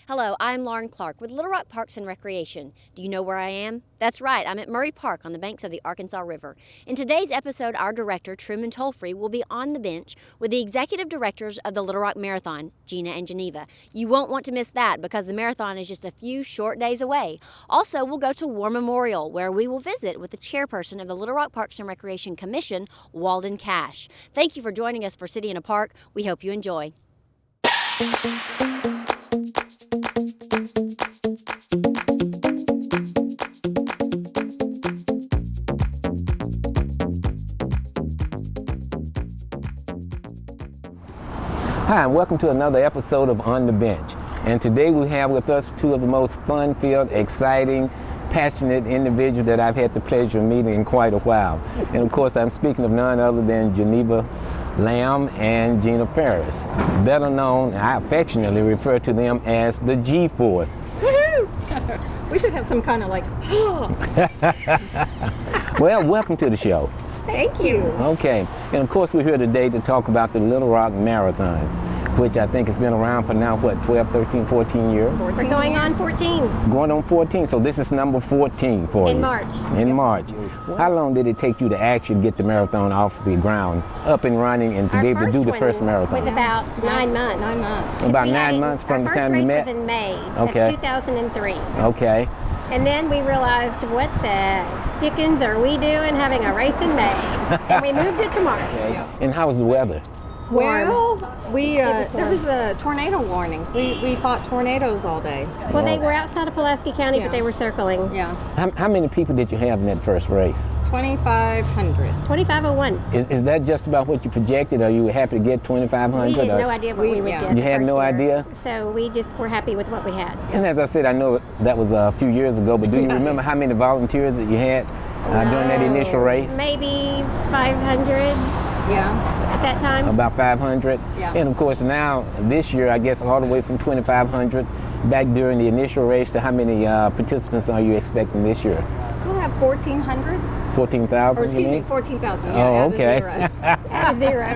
Hello, I'm Lauren Clark with Little Rock Parks and Recreation. Do you know where I am? That's right, I'm at Murray Park on the banks of the Arkansas River. In today's episode, our director, Truman Tolefre, will be on the bench with the executive directors of the Little Rock Marathon, Gina and Geneva. You won't want to miss that because the marathon is just a few short days away. Also, we'll go to War Memorial, where we will visit with the chairperson of the Little Rock Parks and Recreation Commission, Walden Cash. Thank you for joining us for City in a Park. We hope you enjoy. Hi, and welcome to another episode of On the Bench. And today we have with us two of the most fun-filled, exciting, passionate individuals that I've had the pleasure of meeting in quite a while. And of course, I'm speaking of none other than Geneva Lamm and Gina Pharis, better known, I affectionately refer to them as the G-Force. Woohoo! We should have some kind of like, Well, welcome to the show. Thank you. Okay, and of course we're here today to talk about the Little Rock Marathon, which I think has been around for now, what, 12, 13, 14 years? 14 We're going years. on 14 Going on 14, so this is number 14 for you. in March. In March. How long did it take you to actually get the marathon off the ground, up and running, and to be able to do the first marathon? Was about 9 months. 9 months. About We had 9 it- months from the our time you first met? race was in May Okay. of 2003. Okay. And then we realized, what the dickens are we doing having a race in May? And we moved it to March. And how was the weather? Well, we was there was tornado warnings. We fought tornadoes all day. Well, they were outside of Pulaski County, Yeah. but they were circling. Yeah, How many people did you have in that first race? 2,500. 2501. Is that just about what you projected? Are you happy to get 2,500? We had or- no idea what we would yeah. get. You the had first no year. idea? So we just were happy with what we had. And as I said, I know that was a few years ago, but do you remember how many volunteers that you had during that initial race? Maybe 500 Yeah. at that time. About 500. Yeah. And of course now, this year, I guess all the way from 2,500 back during the initial race to how many participants are you expecting this year? We'll have 1,400. 14,000? Or excuse you me, mean? 14,000. Oh, Yeah, add a okay. zero. Out of zero.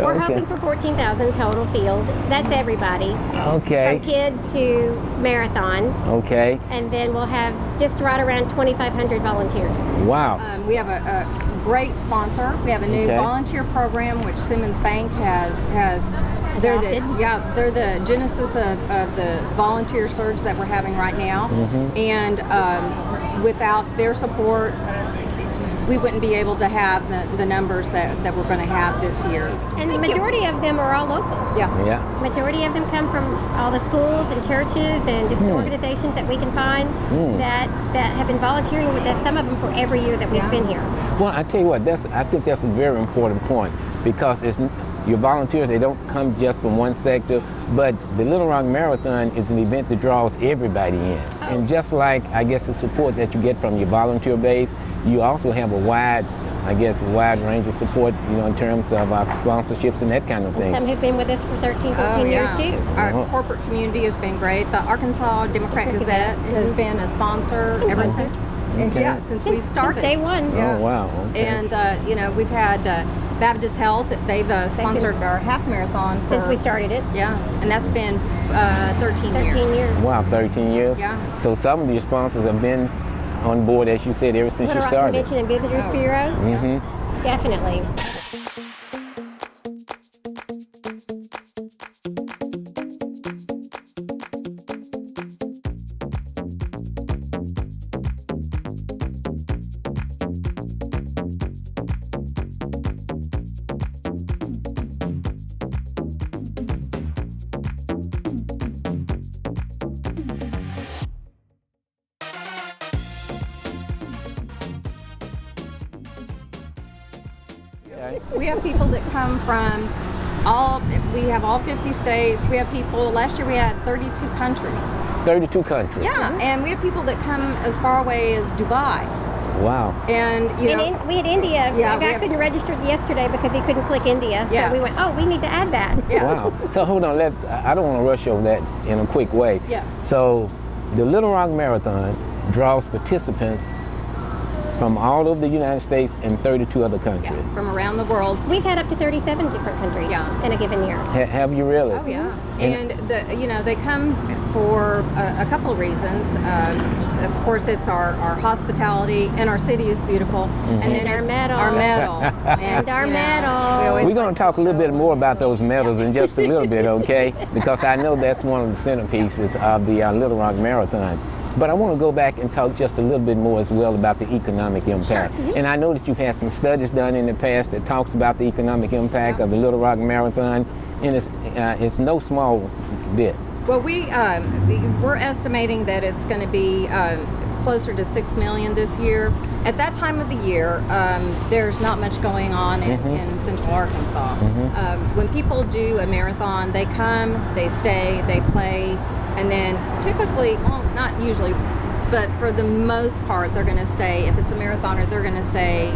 We're Okay. hoping for 14,000 total field. That's everybody. Okay. From kids to marathon. Okay. And then we'll have just right around 2,500 volunteers. Wow. We have a great sponsor. We have a new Okay. volunteer program which Simmons Bank has. They're Adopted. the genesis of the volunteer surge that we're having right now. Mm-hmm. And without their support, we wouldn't be able to have the numbers that we're going to have this year. And the majority of them are all local. Yeah. Yeah. Majority of them come from all the schools and churches and just organizations that we can find that have been volunteering with us, some of them for every year that we've been here. Well, I tell you what, I think that's a very important point because your volunteers, they don't come just from one sector, but the Little Rock Marathon is an event that draws everybody in. And just like, I guess, the support that you get from your volunteer base, you also have a wide range of support, in terms of sponsorships and that kind of thing. Some who've been with us for 13, 14 years too. Our corporate community has been great. The Arkansas Democrat Gazette has been a sponsor ever since. Okay. Yeah, since we started. Since day one. Yeah. Oh, wow. Okay. And we've had Baptist Health. They've sponsored our half marathon Since we started it. Yeah, and that's been 13 years. Wow, 13 years? Yeah. So some of your sponsors have been on board, as you said, ever since Little you Rock started. Convention and Visitors Bureau. Mm-hmm. Definitely. Okay. We have people that come from we have all 50 states. We have people, last year we had 32 countries. 32 countries. Yeah, and we have people that come as far away as Dubai. Wow. And, We had India. Yeah, A guy couldn't register yesterday because he couldn't click India. Yeah. So we went, we need to add that. yeah. Wow. So hold on, I don't want to rush over that in a quick way. Yeah. So the Little Rock Marathon draws participants from all over the United States and 32 other countries. Yeah, from around the world. We've had up to 37 different countries in a given year. Have you really? Oh yeah, and they come for a couple of reasons. Of course, it's our hospitality, and our city is beautiful, and then our it's medal. our medal, And our medal. We're going to talk a little bit more about those medals in just a little bit, okay? Because I know that's one of the centerpieces of the Little Rock Marathon. But I want to go back and talk just a little bit more as well about the economic impact. And I know that you've had some studies done in the past that talks about the economic impact of the Little Rock Marathon, and it's no small bit. Well, we're estimating that it's going to be closer to $6 million this year. At that time of the year, there's not much going on in Central Arkansas. When people do a marathon, they come, they stay, they play, and then typically, well, not usually, but for the most part, they're going to stay. If it's a marathoner, they're going to stay.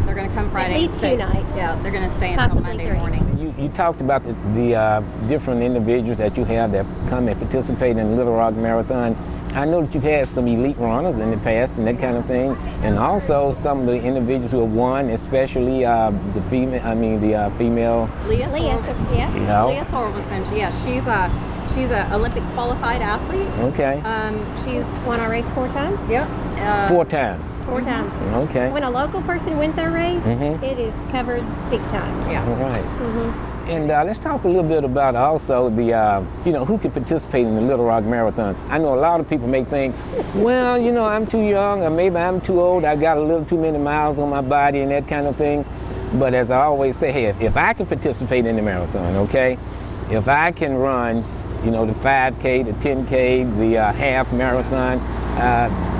They're going to come Friday. At least and stay. 2 nights. Yeah, they're going to stay until Possibly Monday 3. morning. You talked about the different individuals that you have that come and participate in the Little Rock Marathon. I know that you've had some elite runners in the past and that kind of thing, and also some of the individuals who have won, especially the female. Leah, Yeah. You know? Leah Thorvaldsen. Yeah, she's a Olympic qualified athlete. Okay. She's Won our race 4 times? yep. 4 times. 4 times. Okay. When a local person wins our race, it is covered big time. Yeah. All right. And let's talk a little bit about also the, who can participate in the Little Rock Marathon. I know a lot of people may think, well, I'm too young, or maybe I'm too old, I got a little too many miles on my body and that kind of thing. But as I always say, hey, if I can participate in the marathon, okay, if I can run, the 5K, the 10K, the half marathon,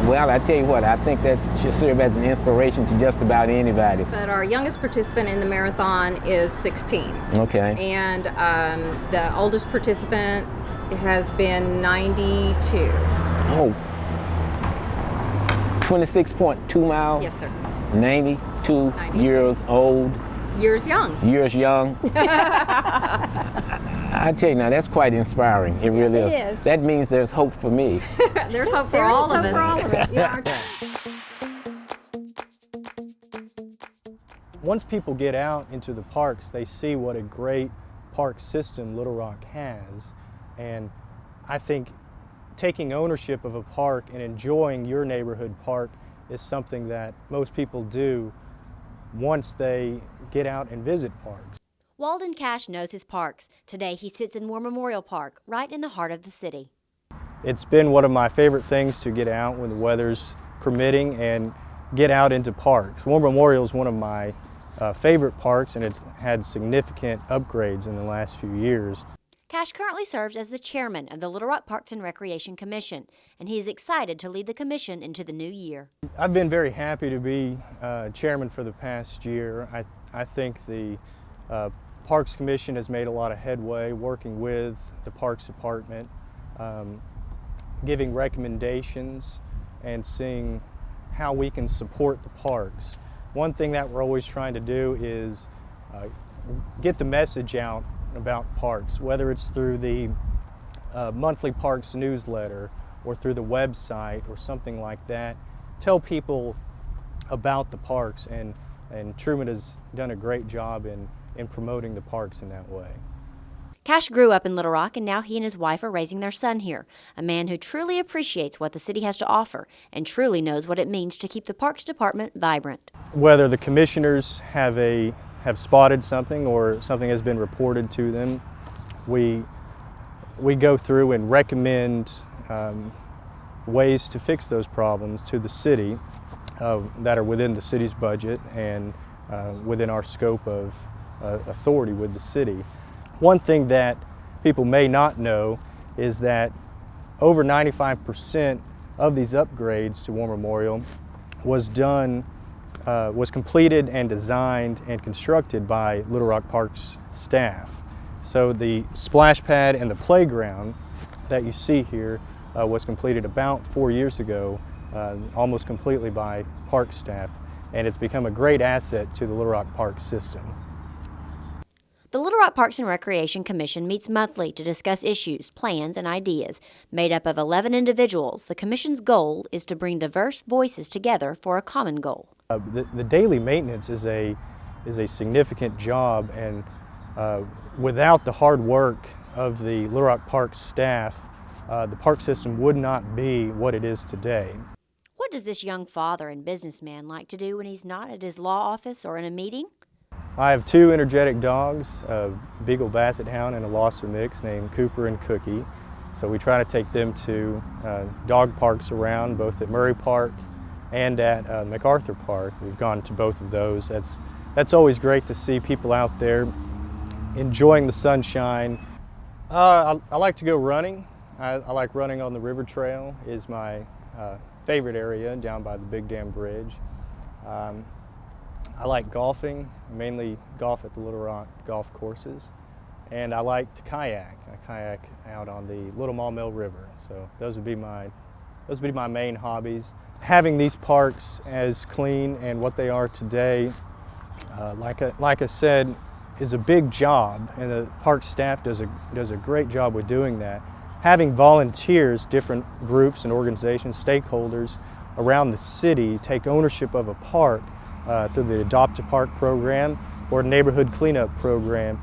well, I tell you what, I think that should serve as an inspiration to just about anybody. But our youngest participant in the marathon is 16. Okay. And the oldest participant has been 92. Oh, 26.2 miles. Yes, sir. 92 years old. Years young. Years young. I tell you now, that's quite inspiring. It really it is. is. That means there's hope for me. There's hope for There is all of hope us. for all of us. Yeah. Once people get out into the parks, they see what a great park system Little Rock has. And I think taking ownership of a park and enjoying your neighborhood park is something that most people do once they get out and visit parks. Walden Cash knows his parks. Today he sits in War Memorial Park, right in the heart of the city. It's been one of my favorite things to get out when the weather's permitting and get out into parks. War Memorial is one of my favorite parks, and it's had significant upgrades in the last few years. Cash currently serves as the chairman of the Little Rock Parks and Recreation Commission, and he is excited to lead the commission into the new year. I've been very happy to be chairman for the past year. I think the Parks Commission has made a lot of headway working with the Parks Department, giving recommendations and seeing how we can support the parks. One thing that we're always trying to do is get the message out about parks, whether it's through the monthly parks newsletter or through the website or something like that. Tell people about the parks, and Truman has done a great job in promoting the parks in that way. Cash grew up in Little Rock, and now he and his wife are raising their son here, a man who truly appreciates what the city has to offer and truly knows what it means to keep the Parks Department vibrant. Whether the commissioners have spotted something or something has been reported to them, we go through and recommend ways to fix those problems to the city that are within the city's budget and within our scope of authority with the city. One thing that people may not know is that over 95% of these upgrades to War Memorial was completed and designed and constructed by Little Rock Parks staff. So the splash pad and the playground that you see here was completed about 4 years ago, almost completely by park staff, and it's become a great asset to the Little Rock Park system. The Little Rock Parks and Recreation Commission meets monthly to discuss issues, plans, and ideas. Made up of 11 individuals, the Commission's goal is to bring diverse voices together for a common goal. The daily maintenance is a significant job, and without the hard work of the Little Rock Parks staff, the park system would not be what it is today. What does this young father and businessman like to do when he's not at his law office or in a meeting? I have two energetic dogs, a Beagle Basset Hound and a Lhasa mix named Cooper and Cookie. So we try to take them to dog parks around, both at Murray Park and at MacArthur Park. We've gone to both of those. That's always great to see people out there enjoying the sunshine. I like to go running. I like running on the river trail is my favorite area down by the Big Dam Bridge. I like golfing, mainly golf at the Little Rock golf courses, and I like to kayak. I kayak out on the Little Maumelle River. So those would be my main hobbies. Having these parks as clean and what they are today, like I said, is a big job, and the park staff does a great job with doing that. Having volunteers, different groups and organizations, stakeholders around the city take ownership of a park through the Adopt a Park program or neighborhood cleanup program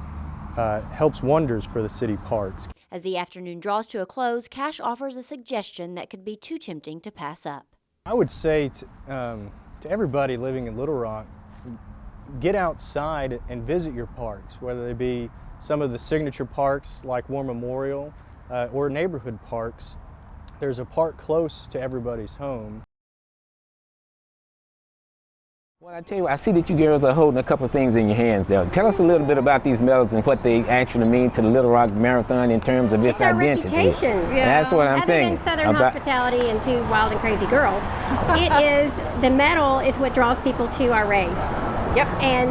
helps wonders for the city parks. As the afternoon draws to a close, Cash offers a suggestion that could be too tempting to pass up. I would say to everybody living in Little Rock, get outside and visit your parks, whether they be some of the signature parks like War Memorial or neighborhood parks. There's a park close to everybody's home. Well, I tell you what, I see that you girls are holding a couple of things in your hands there. Tell us a little bit about these medals and what they actually mean to the Little Rock Marathon in terms of its Our identity. reputation. That's what I'm Other saying. than Southern hospitality and two wild and crazy girls, it is the medal is what draws people to our race. Yep. And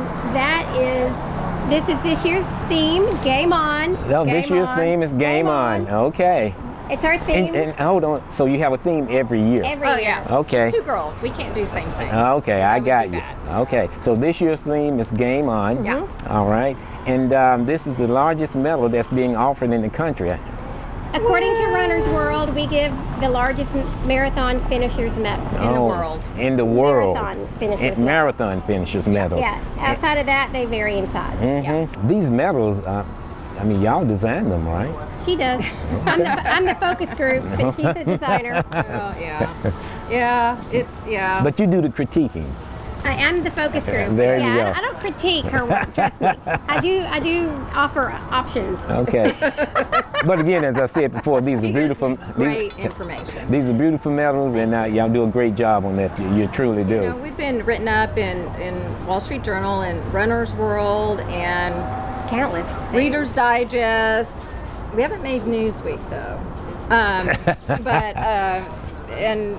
this is this year's theme, Game On. No, Game this year's on, theme is Game On. Okay. It's our theme And hold on, so you have a theme every year? every Oh year. yeah. Okay. It's two girls. We can't do same. Okay, I would got be you. bad. Okay, so this year's theme is Game On. Yeah. All right. And this is the largest medal that's being offered in the country. According to Runner's World, we give the largest marathon finishers medal. In the Oh, world. In the world. Marathon finishers medal. Marathon finishers medal. Yeah, outside of that, they vary in size. Mhm. These medals, I mean, y'all designed them, right? She does. I'm the focus group, but she's a designer. Oh yeah. Yeah. But you do the critiquing. I am the focus group. There you yeah, go. I don't critique her work, trust me. I do offer options. Okay. But again, as I said before, these are She gives beautiful. me great information. These are beautiful medals, and y'all do a great job on that. You truly do. You know, we've been written up in Wall Street Journal and Runner's World and Countless. Reader's Digest. We haven't made Newsweek though. And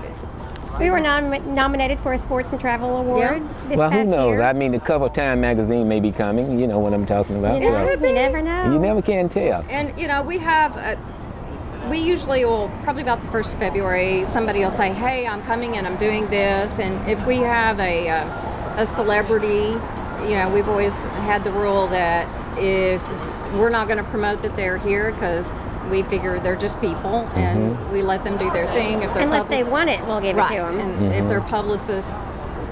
We were nominated for a Sports and Travel Award this Well, who past knows? year. I mean, the cover of Time magazine may be coming. You know what I'm talking about. You So never know. you never can tell. And you know, we usually will, probably about the 1st of February, somebody will say, hey, I'm coming and I'm doing this. And if we have a celebrity, you know, we've always had the rule that if we're not going to promote that they're here, because we figure they're just people, and we let them do their thing. If they're Unless they want it, we'll give it to them. And if their publicist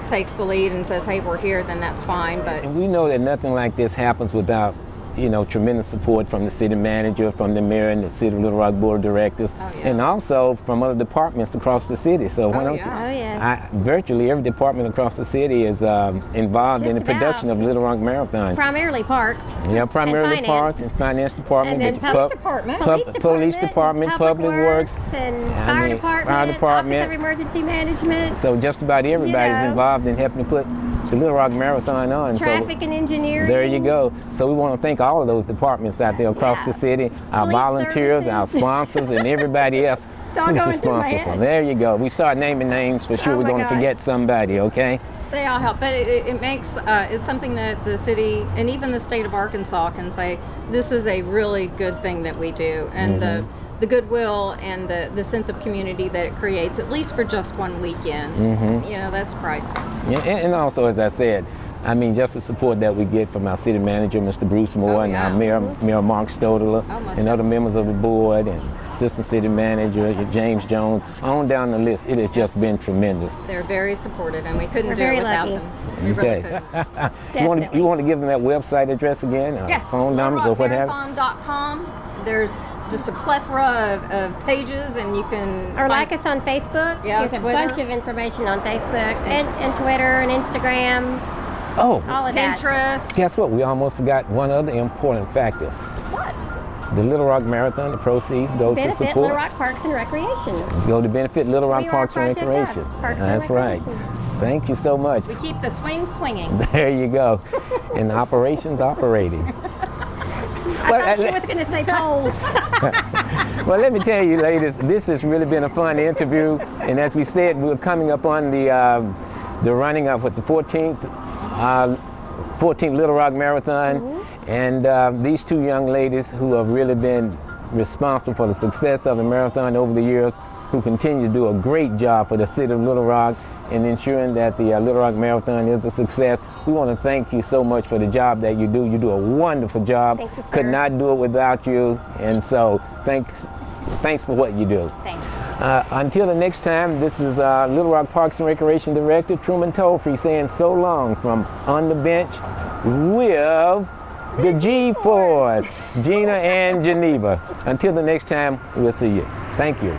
takes the lead and says, hey, we're here, then that's fine. But And we know that nothing like this happens without, you know, tremendous support from the city manager, from the mayor and the city of Little Rock Board of Directors, Oh, yeah. and also from other departments across the city. So why don't yeah. Oh, yes. virtually every department across the city is involved in the Just about. production of Little Rock Marathon. Primarily parks. Yeah, primarily finance. parks and finance department, And then but police department. police department, public works, and I fire mean, department, fire department. Office of Emergency Management, So just about everybody's know. involved in helping to put the Little Rock Marathon on. traffic and engineering. There you go. So we want to thank all of those departments out there across Yeah. the city, our Fleet volunteers, our services. sponsors, and everybody else It's all who's going through my responsible. head. There you go. We start naming names, for sure Oh we're my going to gosh. forget somebody, okay? They all help, but it makes it's something that the city and even the state of Arkansas can say, this is a really good thing that we do, and the goodwill and the sense of community that it creates, at least for just one weekend, you know, that's priceless. Yeah, and also, as I said, I mean, just the support that we get from our city manager, Mr. Bruce Moore, and our Mayor Mark Stodler, and other members of the board, and assistant city manager James Jones, on down the list. It has just been tremendous. They're very supportive, and we couldn't We're do it very without lucky. them. We really couldn't. You want to give them that website address again? Yes, Phone numbers or what have you? littlerockmarathon.com. There's just a plethora of pages, and you can Or like us on Facebook. Yeah, There's Twitter. a bunch of information on Facebook and Twitter and Instagram, Oh, all of that. Pinterest. guess what? We almost forgot one other important factor. What? The Little Rock Marathon, the proceeds go to Benefit support. Little Rock Parks and Recreation. Go to benefit Little Rock We are Parks and Project Recreation. Up, Parks and That's right. Recreation. Thank you so much. We keep the swing swinging. There you go. And operations operating. I thought she was going to say polls. Well, let me tell you, ladies, this has really been a fun interview. And as we said, we're coming up on the running up with the 14th Little Rock Marathon. And these two young ladies who have really been responsible for the success of the marathon over the years, who continue to do a great job for the city of Little Rock in ensuring that the Little Rock Marathon is a success. We want to thank you so much for the job that you do. You do a wonderful job. Thank you, sir. Could not do it without you. And so thanks for what you do. Thank you. Until the next time, this is Little Rock Parks and Recreation Director Truman Tolefre saying so long from On the Bench with the G-Force, Gina and Geneva. Until the next time, we'll see you. Thank you.